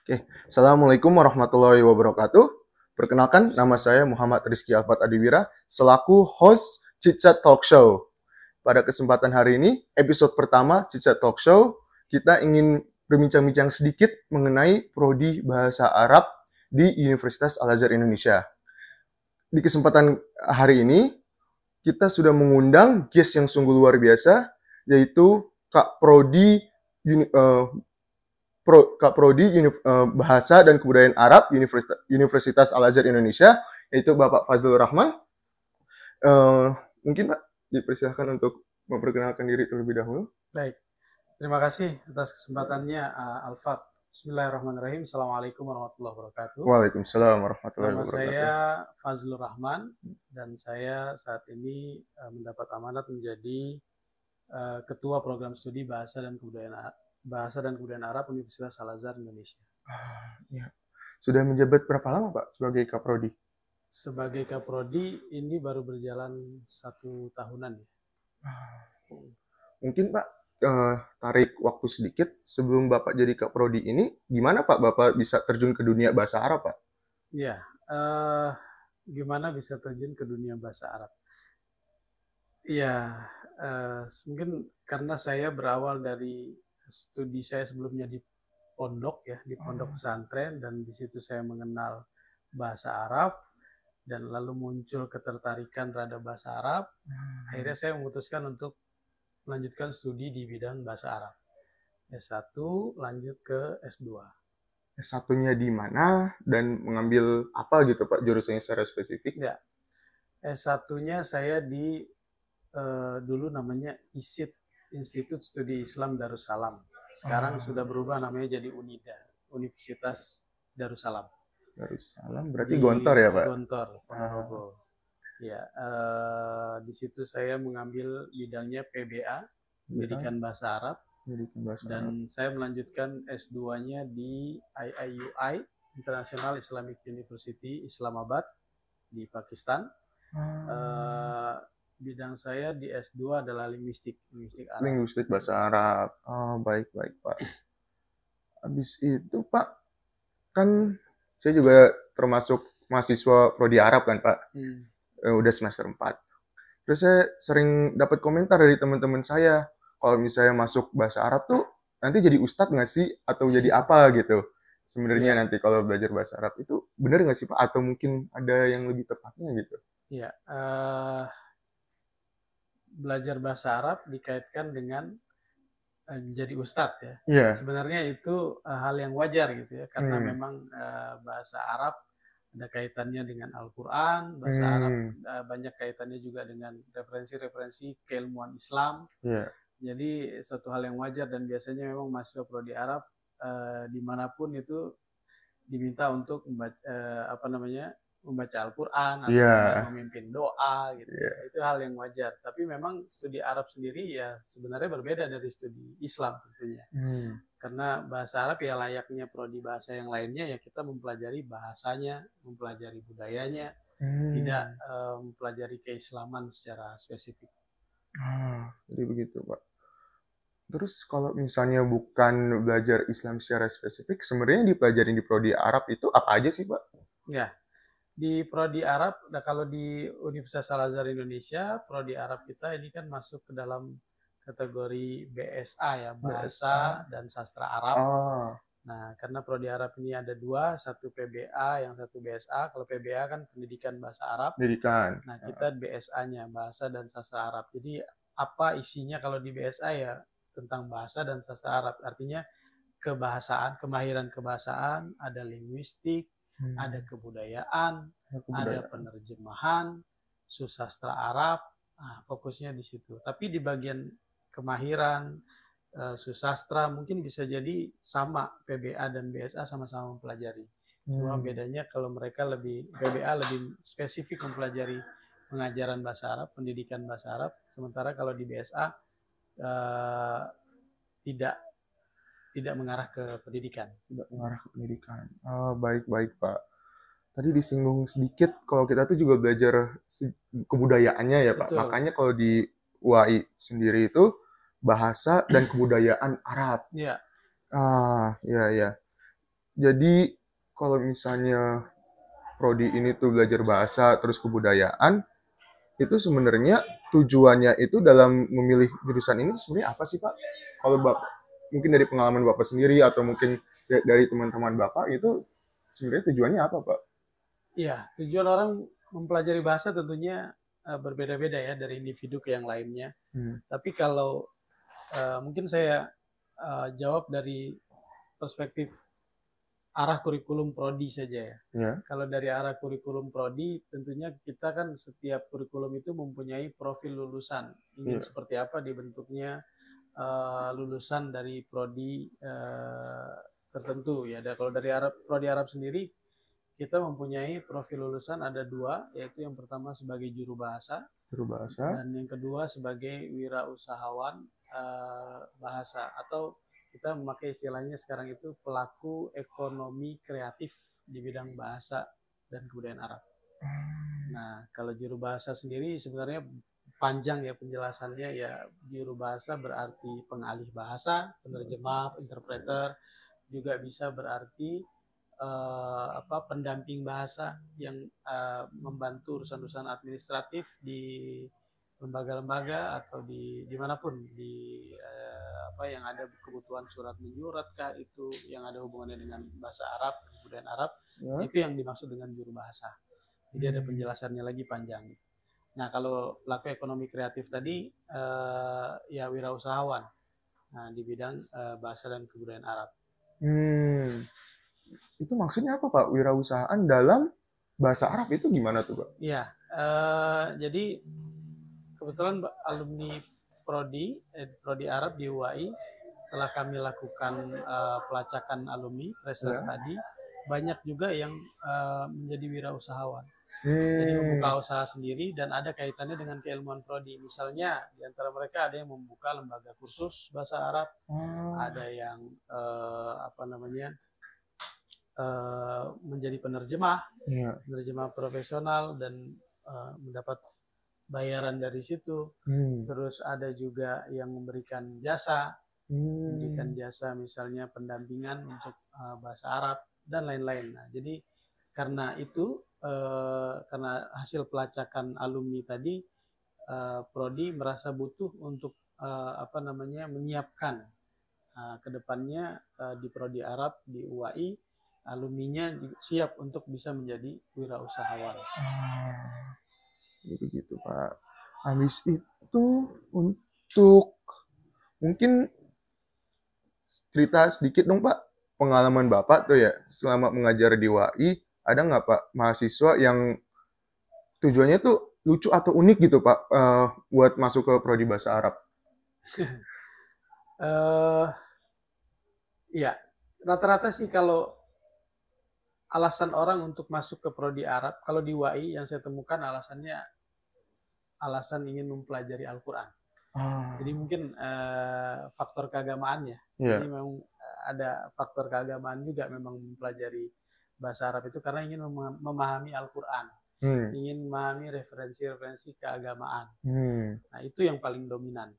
Oke, Assalamualaikum warahmatullahi wabarakatuh. Perkenalkan, nama saya Muhammad Rizky Alfat Adiwira, selaku host Chitchat Talk Show. Pada kesempatan hari ini, episode pertama Chitchat Talk Show, kita ingin berbincang-bincang sedikit mengenai prodi Bahasa Arab di Universitas Al-Azhar Indonesia. Di kesempatan hari ini, kita sudah mengundang guest yang sungguh luar biasa, yaitu Kak Prodi Kak Prodi Bahasa dan Kebudayaan Arab Universitas Al-Azhar Indonesia, yaitu Bapak Fazlur Rahman. Mungkin Pak dipersilakan untuk memperkenalkan diri terlebih dahulu. Baik, terima kasih atas kesempatannya Alfat. Bismillahirrahmanirrahim. Assalamualaikum warahmatullahi wabarakatuh. Waalaikumsalam warahmatullahi Nama wabarakatuh. saya Fazlur Rahman dan saya saat ini mendapat amanat menjadi Ketua Program Studi Bahasa dan Kebudayaan Arab Universitas Al-Azhar Indonesia. Ya. Sudah menjabat berapa lama Pak sebagai Kaprodi? Sebagai Kaprodi ini baru berjalan 1 tahunan ya. Mungkin Pak tarik waktu sedikit sebelum Bapak jadi Kaprodi ini, gimana Pak Bapak bisa terjun ke dunia bahasa Arab Pak? Ya, gimana bisa terjun ke dunia bahasa Arab? Ya, mungkin karena saya berawal dari studi saya sebelumnya di pondok ya, di pondok pesantren, dan di situ saya mengenal bahasa Arab dan lalu muncul ketertarikan terhadap bahasa Arab. Akhirnya saya memutuskan untuk melanjutkan studi di bidang bahasa Arab. S1 lanjut ke S2. S1-nya di mana dan mengambil apa gitu Pak jurusannya secara spesifik? Ya, S1-nya saya di dulu namanya ISID, Institut Studi Islam Darussalam. Sekarang sudah berubah namanya jadi UNIDA, Universitas Darussalam. Darussalam berarti Gontor ya Pak? Gontor, Ponorogo. Ya, di situ saya mengambil bidangnya PBA, Pendidikan Bahasa Arab. Dan saya melanjutkan S2-nya di IIUI, International Islamic University, Islamabad, di Pakistan. Bidang saya di S2 adalah linguistik Arab. Linguistik bahasa Arab. Oh, baik Pak. Habis itu Pak, kan saya juga termasuk mahasiswa prodi Arab kan Pak. Udah semester 4. Terus saya sering dapat komentar dari teman-teman saya, kalau misalnya masuk bahasa Arab tuh nanti jadi ustadz nggak sih? Atau jadi apa gitu? Sebenarnya nanti kalau belajar bahasa Arab itu benar nggak sih Pak? Atau mungkin ada yang lebih tepatnya gitu? Ya, belajar bahasa Arab dikaitkan dengan jadi ustadz ya. Yeah. Sebenarnya itu hal yang wajar gitu ya, karena memang bahasa Arab ada kaitannya dengan Al-Quran, bahasa Arab banyak kaitannya juga dengan referensi-referensi keilmuan Islam. Yeah. Jadi satu hal yang wajar, dan biasanya memang mahasiswa prodi Arab dimanapun itu diminta untuk membaca Al-Quran atau memimpin doa gitu. Itu hal yang wajar. Tapi memang studi Arab sendiri ya sebenarnya berbeda dari studi Islam tentunya. Karena bahasa Arab ya layaknya prodi bahasa yang lainnya, ya kita mempelajari bahasanya, mempelajari budayanya, tidak mempelajari keislaman secara spesifik. Jadi begitu Pak. Terus kalau misalnya bukan belajar Islam secara spesifik, sebenarnya yang dipelajarin di prodi Arab itu apa aja sih Pak? Ya, di prodi Arab, nah kalau di Universitas Al-Azhar Indonesia, prodi Arab kita ini kan masuk ke dalam kategori BSA ya, Bahasa dan Sastra Arab. Nah, karena prodi Arab ini ada dua, satu PBA, yang satu BSA. Kalau PBA kan Pendidikan Bahasa Arab. Nah, kita BSA-nya, Bahasa dan Sastra Arab. Jadi apa isinya kalau di BSA ya tentang bahasa dan sastra Arab. Artinya kebahasaan, kemahiran kebahasaan, ada linguistik, ada kebudayaan, ada penerjemahan, susastra Arab. Nah, fokusnya di situ. Tapi di bagian kemahiran susastra mungkin bisa jadi sama, PBA dan BSA sama-sama mempelajari. Cuma bedanya kalau mereka PBA lebih spesifik mempelajari pengajaran bahasa Arab, pendidikan bahasa Arab, sementara kalau di BSA tidak mengarah ke pendidikan. Tidak mengarah ke pendidikan. Oh, baik Pak. Tadi disinggung sedikit kalau kita tuh juga belajar kebudayaannya ya Pak. Betul. Makanya kalau di UAI sendiri itu bahasa dan kebudayaan Arab. Iya. Iya. Jadi kalau misalnya prodi ini tuh belajar bahasa terus kebudayaan, itu sebenarnya tujuannya itu dalam memilih jurusan ini sebenarnya apa sih Pak? Kalau Bapak mungkin dari pengalaman Bapak sendiri atau mungkin dari teman-teman Bapak itu sebenarnya tujuannya apa Pak? Iya, tujuan orang mempelajari bahasa tentunya berbeda-beda ya dari individu ke yang lainnya. Tapi kalau mungkin saya jawab dari perspektif arah kurikulum prodi saja ya. Kalau dari arah kurikulum prodi, tentunya kita kan setiap kurikulum itu mempunyai profil lulusan. Ingin seperti apa dibentuknya lulusan dari prodi tertentu ya. Dan kalau dari prodi Arab sendiri, kita mempunyai profil lulusan ada 2, yaitu yang pertama sebagai juru bahasa, dan yang kedua sebagai wirausahawan bahasa, atau kita memakai istilahnya sekarang itu pelaku ekonomi kreatif di bidang bahasa dan kebudayaan Arab. Nah, kalau juru bahasa sendiri sebenarnya panjang ya penjelasannya ya. Juru bahasa berarti pengalih bahasa, penerjemah, interpreter, juga bisa berarti pendamping bahasa yang membantu urusan-urusan administratif di lembaga-lembaga atau di dimanapun yang ada kebutuhan surat menyurat kah, itu yang ada hubungannya dengan bahasa Arab, kebudayaan Arab, itu yang dimaksud dengan juru bahasa. Jadi ada penjelasannya lagi panjang. Nah, kalau pelaku ekonomi kreatif tadi ya wirausahawan. Nah, di bidang bahasa dan kebudayaan Arab. Itu maksudnya apa Pak? Wirausahaan dalam bahasa Arab itu gimana tuh Pak? Iya, jadi kebetulan alumni prodi Arab di UAI, setelah kami lakukan pelacakan alumni research tadi, banyak juga yang menjadi wirausahawan. Jadi membuka usaha sendiri dan ada kaitannya dengan keilmuan prodi. Misalnya di antara mereka ada yang membuka lembaga kursus bahasa Arab, ada yang menjadi penerjemah profesional dan mendapat bayaran dari situ. Terus ada juga yang memberikan jasa, misalnya pendampingan untuk bahasa Arab dan lain-lain. Nah, jadi karena itu, karena hasil pelacakan alumni tadi, prodi merasa butuh untuk menyiapkan ke depannya di prodi Arab di UAI, alumninya siap untuk bisa menjadi wirausahawan. Gitu Pak. Habis itu untuk mungkin cerita sedikit dong Pak, pengalaman Bapak tuh ya selama mengajar di UAI, ada nggak Pak mahasiswa yang tujuannya tuh lucu atau unik gitu Pak buat masuk ke prodi bahasa Arab? Ya, rata-rata sih kalau alasan orang untuk masuk ke prodi Arab, kalau di UAI yang saya temukan alasan ingin mempelajari Al-Quran. Jadi mungkin faktor keagamaan ya. Jadi memang ada faktor keagamaan juga memang mempelajari bahasa Arab itu karena ingin memahami Al-Quran. Ingin memahami referensi-referensi keagamaan. Nah, itu yang paling dominan.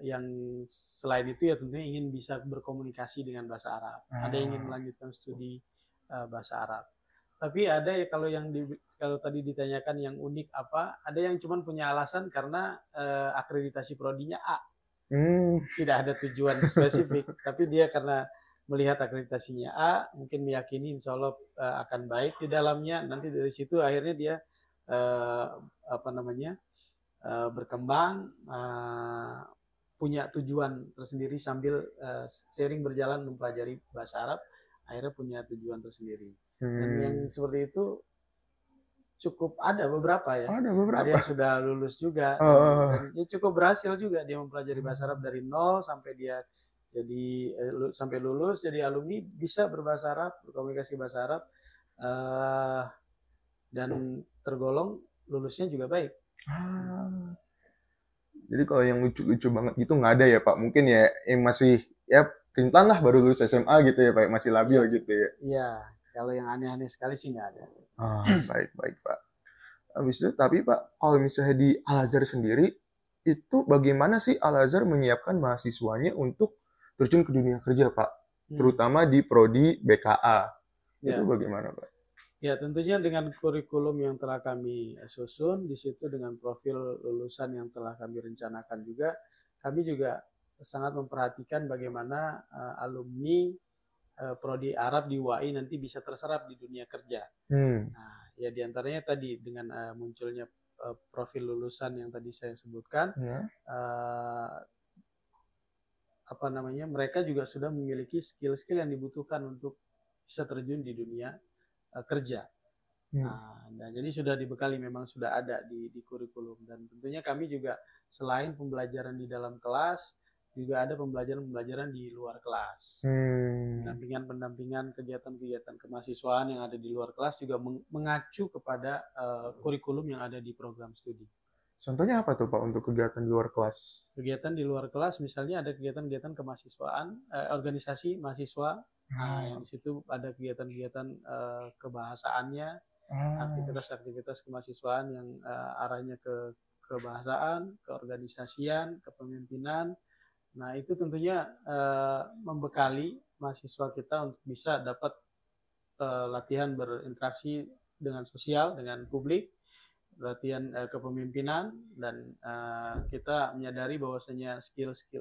Yang selain itu ya tentunya ingin bisa berkomunikasi dengan bahasa Arab. Ada yang ingin melanjutkan studi bahasa Arab. Tapi ada ya kalau tadi ditanyakan yang unik apa, ada yang cuma punya alasan karena akreditasi prodinya A. Tidak ada tujuan spesifik, tapi dia karena melihat akreditasinya A, mungkin meyakini insya Allah akan baik di dalamnya. Nanti dari situ akhirnya dia berkembang, punya tujuan tersendiri sambil sering berjalan mempelajari bahasa Arab, akhirnya punya tujuan tersendiri. Dan yang seperti itu cukup ada beberapa ya. Ada yang sudah lulus juga, dan dia cukup berhasil juga dia mempelajari bahasa Arab dari nol sampai dia sampai lulus jadi alumni, bisa berbahasa Arab, berkomunikasi bahasa Arab, dan tergolong lulusnya juga baik. Jadi kalau yang lucu-lucu banget gitu nggak ada ya Pak? Mungkin ya yang masih ya Tintan lah baru lulus SMA gitu ya Pak, masih labil gitu ya? Iya, kalau yang aneh-aneh sekali sih nggak ada. Baik Pak. Habis itu tapi Pak, kalau misalnya di Al-Azhar sendiri, itu bagaimana sih Al-Azhar menyiapkan mahasiswanya untuk terjun ke dunia kerja Pak? terutama di prodi BKA. Ya. Itu bagaimana, Pak? Ya, tentunya dengan kurikulum yang telah kami susun, di situ dengan profil lulusan yang telah kami rencanakan juga, kami juga sangat memperhatikan bagaimana alumni prodi Arab di UAI nanti bisa terserap di dunia kerja. Nah, ya diantaranya tadi dengan munculnya profil lulusan yang tadi saya sebutkan, mereka juga sudah memiliki skill-skill yang dibutuhkan untuk bisa terjun di dunia kerja. Nah, dan jadi sudah dibekali, memang sudah ada di kurikulum, dan tentunya kami juga selain pembelajaran di dalam kelas, juga ada pembelajaran di luar kelas. Pendampingan kegiatan-kegiatan kemahasiswaan yang ada di luar kelas juga mengacu kepada kurikulum yang ada di program studi. Contohnya apa tuh Pak untuk kegiatan di luar kelas? Kegiatan di luar kelas misalnya ada kegiatan-kegiatan kemahasiswaan, organisasi mahasiswa, yang di situ ada kegiatan-kegiatan kebahasaannya, aktivitas-aktivitas kemahasiswaan yang arahnya ke kebahasaan, keorganisasian, kepemimpinan. Nah, itu tentunya membekali mahasiswa kita untuk bisa dapat latihan berinteraksi dengan sosial, dengan publik, latihan kepemimpinan, dan kita menyadari bahwasanya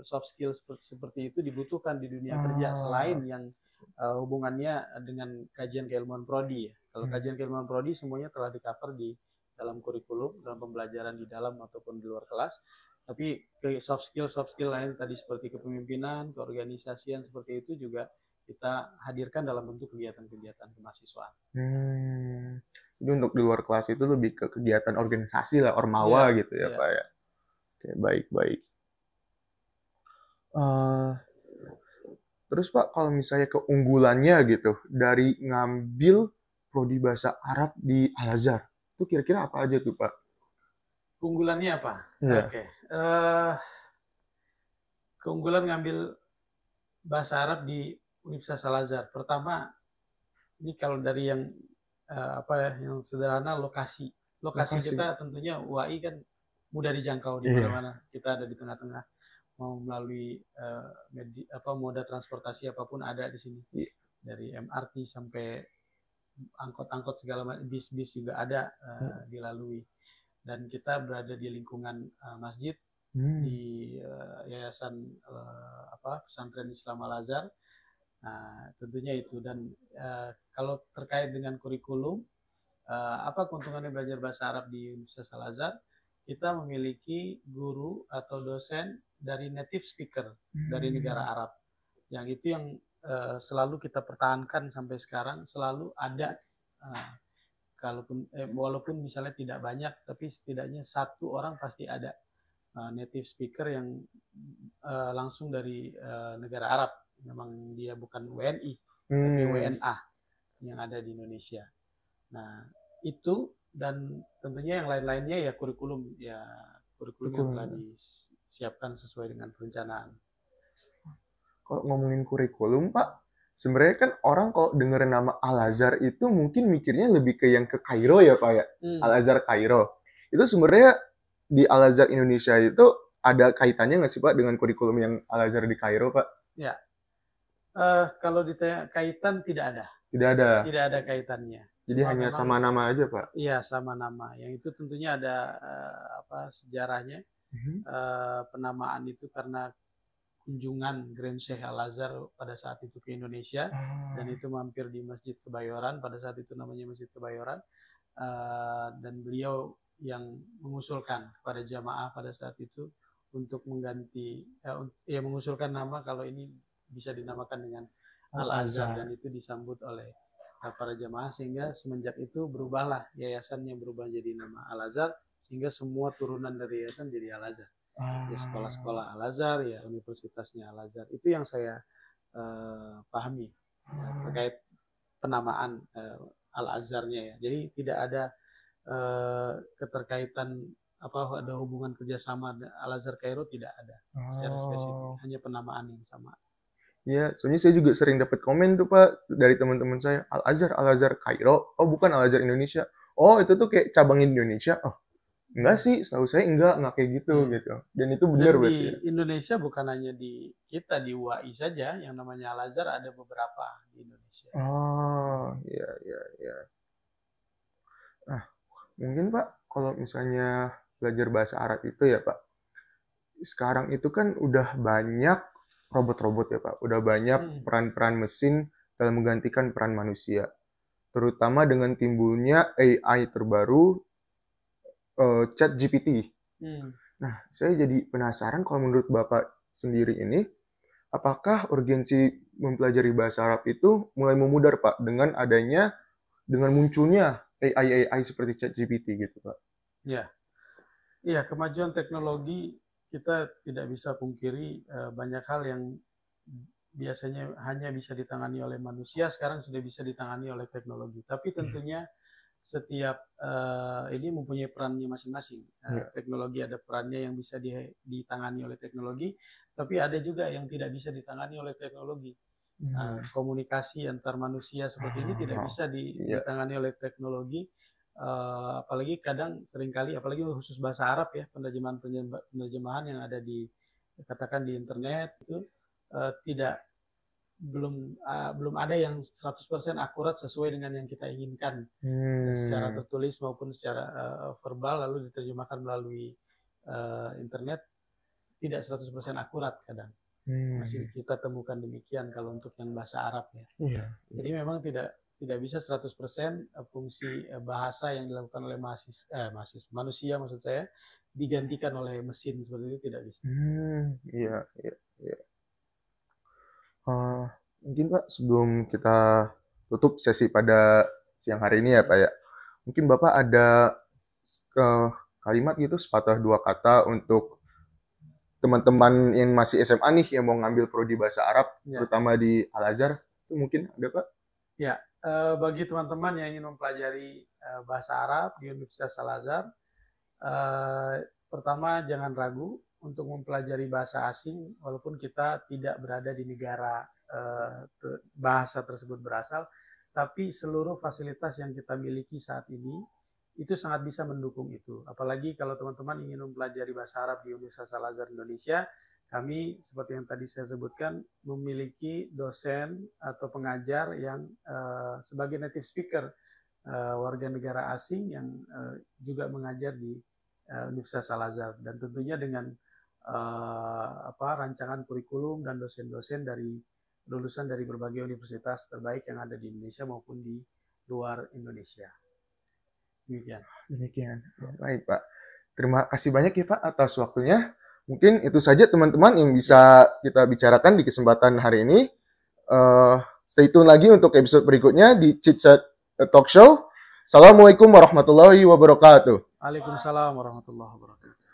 soft skill seperti itu dibutuhkan di dunia kerja selain yang hubungannya dengan kajian keilmuan prodi. Kalau kajian keilmuan prodi semuanya telah di-cover di dalam kurikulum, dalam pembelajaran di dalam ataupun di luar kelas. Tapi soft skill lain tadi seperti kepemimpinan, keorganisasian seperti itu juga kita hadirkan dalam bentuk kegiatan-kegiatan kemahasiswaan. Jadi untuk di luar kelas itu lebih ke kegiatan organisasi lah, ormawa gitu ya Pak ya. Oke, baik. Terus Pak, kalau misalnya keunggulannya gitu dari ngambil prodi bahasa Arab di Al-Azhar, itu kira-kira apa aja tuh Pak? Keunggulannya apa? Oke. Keunggulan ngambil bahasa Arab di Universitas Al-Azhar. Pertama, ini kalau dari yang yang sederhana, lokasi kita tentunya UAI kan mudah dijangkau di mana-mana. Kita ada di tengah-tengah, mau melalui moda transportasi apapun ada di sini. Dari MRT sampai angkot-angkot segala macam, bis-bis juga ada dilalui. Dan kita berada di lingkungan masjid, di yayasan pesantren Islam Al-Azhar. Nah, tentunya itu. Dan kalau terkait dengan kurikulum, apa keuntungannya belajar bahasa Arab di Universitas Al-Azhar? Kita memiliki guru atau dosen dari native speaker dari negara Arab. Yang itu yang selalu kita pertahankan sampai sekarang, selalu ada. Walaupun misalnya tidak banyak, tapi setidaknya satu orang pasti ada native speaker yang langsung dari negara Arab. Memang dia bukan WNI, tapi WNA yang ada di Indonesia. Nah, itu, dan tentunya yang lain-lainnya ya kurikulum yang telah disiapkan sesuai dengan perencanaan. Kalau ngomongin kurikulum Pak, sebenarnya kan orang kalau dengar nama Al-Azhar itu mungkin mikirnya lebih ke yang ke Kairo ya Pak ya. Al-Azhar Kairo. Itu sebenarnya di Al-Azhar Indonesia itu ada kaitannya nggak sih Pak dengan kurikulum yang Al-Azhar di Kairo Pak? Ya. Kalau ditanya kaitan, tidak ada. Tidak ada kaitannya. Jadi cuma hanya sama nama aja Pak? Iya, sama nama. Yang itu tentunya ada sejarahnya. Penamaan itu karena kunjungan Grand Sheikh Al-Azhar pada saat itu ke Indonesia, dan itu mampir di Masjid Kebayoran, pada saat itu namanya Masjid Kebayoran, dan beliau yang mengusulkan pada jamaah pada saat itu untuk mengganti, mengusulkan nama kalau ini bisa dinamakan dengan Al-Azhar, dan itu disambut oleh para jamaah, sehingga semenjak itu berubahlah yayasannya, berubah jadi nama Al-Azhar, sehingga semua turunan dari yayasan jadi Al-Azhar. Ya, sekolah-sekolah Al-Azhar, ya universitasnya Al-Azhar. Itu yang saya pahami terkait penamaan Al-Azharnya ya. Jadi tidak ada keterkaitan ada hubungan kerjasama Al-Azhar Kairo, tidak ada secara spesifik, hanya penamaan yang sama. Ya, soalnya saya juga sering dapat komen tuh Pak dari teman-teman saya, Al-Azhar Kairo, oh bukan Al-Azhar Indonesia, oh itu tuh kayak cabang Indonesia, oh Enggak sih, setahu saya enggak kayak gitu gitu. Dan itu benar Dan berarti. di Indonesia bukan hanya di kita di UAI saja, yang namanya Al Azhar ada beberapa di Indonesia. Oh, iya iya iya. Nah, mungkin Pak, kalau misalnya belajar bahasa Arab itu ya Pak, sekarang itu kan udah banyak robot-robot ya Pak, udah banyak peran-peran mesin dalam menggantikan peran manusia. Terutama dengan timbulnya AI terbaru, ChatGPT. Nah, saya jadi penasaran kalau menurut Bapak sendiri ini, apakah urgensi mempelajari bahasa Arab itu mulai memudar Pak dengan munculnya AI seperti ChatGPT gitu Pak? Ya, iya, kemajuan teknologi kita tidak bisa pungkiri banyak hal yang biasanya hanya bisa ditangani oleh manusia sekarang sudah bisa ditangani oleh teknologi. Tapi tentunya setiap ini mempunyai perannya masing-masing. Teknologi ada perannya yang bisa ditangani oleh teknologi, tapi ada juga yang tidak bisa ditangani oleh teknologi. Komunikasi antar manusia seperti ini tidak bisa ditangani oleh teknologi. Apalagi kadang seringkali, apalagi khusus bahasa Arab ya, penerjemahan yang ada di katakan di internet itu belum ada yang 100% akurat sesuai dengan yang kita inginkan secara tertulis maupun secara verbal lalu diterjemahkan melalui internet tidak 100% akurat kadang. Masih kita temukan demikian kalau untuk yang bahasa Arab ya. Jadi memang tidak bisa 100% fungsi bahasa yang dilakukan oleh manusia maksud saya digantikan oleh mesin seperti itu tidak bisa. Iya. Mungkin Pak sebelum kita tutup sesi pada siang hari ini ya Pak ya, mungkin Bapak ada kalimat gitu sepatah dua kata untuk teman-teman yang masih SMA nih yang mau ngambil prodi bahasa Arab terutama di Al Azhar itu mungkin ada Pak? Ya, bagi teman-teman yang ingin mempelajari bahasa Arab di Universitas Al Azhar, pertama jangan ragu untuk mempelajari bahasa asing walaupun kita tidak berada di negara bahasa tersebut berasal, tapi seluruh fasilitas yang kita miliki saat ini itu sangat bisa mendukung itu. Apalagi kalau teman-teman ingin mempelajari bahasa Arab di Universitas Al Azhar Indonesia, kami seperti yang tadi saya sebutkan memiliki dosen atau pengajar yang sebagai native speaker warga negara asing yang juga mengajar di Universitas Al Azhar, dan tentunya dengan rancangan kurikulum dan dosen-dosen dari lulusan dari berbagai universitas terbaik yang ada di Indonesia maupun di luar Indonesia. Demikian. Baik Pak. Terima kasih banyak ya Pak atas waktunya. Mungkin itu saja teman-teman yang bisa kita bicarakan di kesempatan hari ini. Stay tune lagi untuk episode berikutnya di Chit Chat Talk Show. Assalamualaikum warahmatullahi wabarakatuh. Waalaikumsalam warahmatullahi wabarakatuh.